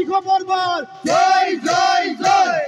বিখ পর্বত জয় জয় জয়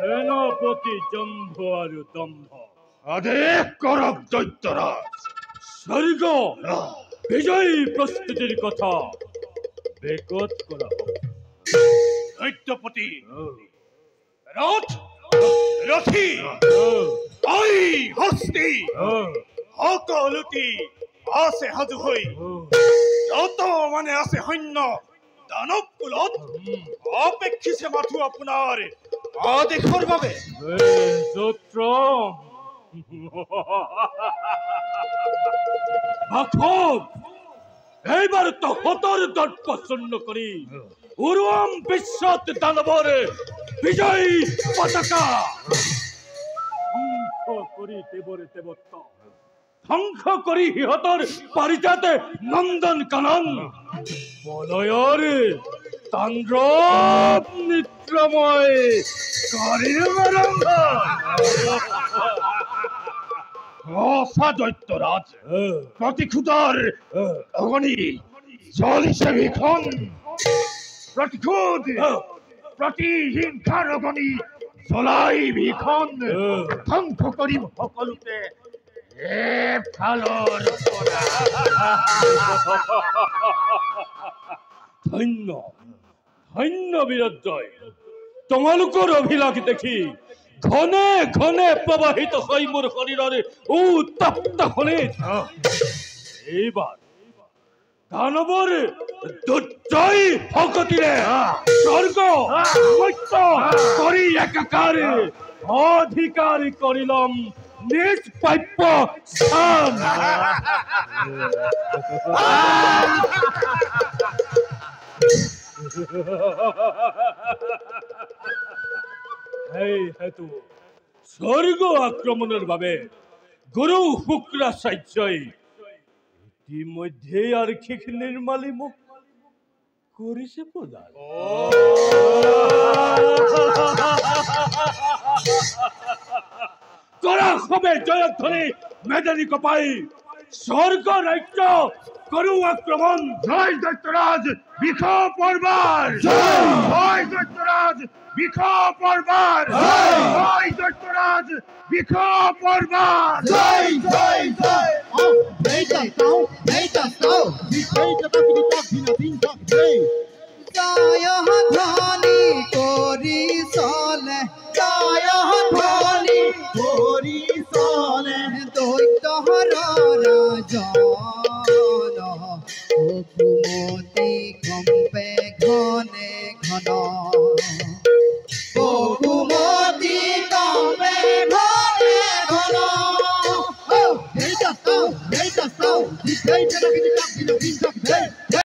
সেনাপতি জম্ভ আর দম্ভ আদেশ করক দৈত্যরাজ স্বর্গ বিজয়ী প্রস্তুতির কথা বেকত করা হোক। দৈত্যপতি রথ রথি আই হস্তি সকলতি আছে সাজু হৈ যত মানে আছে সৈন্য দানৱ কুলত অপেক্ষিছে মাথো আপোনাৰ আদেশৰ বাবে এইবাৰ তহঁতৰ দৰ্প চূৰ্ণ কৰি উৰুৱাম বিশ্বত দানৱৰ বিজয়ী পতাকা কৰি দেৱৰে দেৱত্ব ধ্বংস কৰি সিহঁতৰ পাৰিজাতে নন্দন কানন বলয়ৰ তাণ্ডৱ নিদ্ৰাময় কৰিম আৰম্ভ। সঁচা দৈত্যৰাজ প্ৰতিশোধৰ অগ্নি জ্বলিছে ভীষণ প্ৰতিশোধ প্ৰতিহিংসাৰ অগ্নি জ্বলাই ভীষণ ধ্বংস কৰিম সকলোতে ধন্য ধন্য বীৰজয় তোমালোকৰ অভিলাষ দেখি ঘনে ঘনে প্ৰবাহিত হৈ মোৰ শৰীৰৰ উত্তপ্ত খনিত এইবাৰ দানৱৰ দুৰ্জয় শকতিৰে স্বৰ্গ মৰ্ত্য কৰি একাকাৰ অধিকাৰ কৰি ল'ম নিজ প্ৰাপ্য স্থান। সেই হেতু স্বৰ্গ আক্ৰমণৰ বাবে গুৰু শুক্ৰাচাৰ্যই ইতিমধ্যে আৰ্শিক নিৰ্মালী মোক কৰিছে প্ৰদান। কৰা সবে জয়ধ্বনি মেদানী কপাই স্বৰ্গ ৰাজ্য গুৰু আক্ৰমণ। জয় দৈত্যৰাজ বিষ পৰবাৰ জয় দৈত্যৰাজ বিষ পৰবাৰ জয় দৈত্যৰাজ বিষ পৰবাৰ জয় জয় জয় জয় ধ্বনি কৰি চলে জয় ধ্বনি কৰি চলে দৈত্যহৰ ৰাজা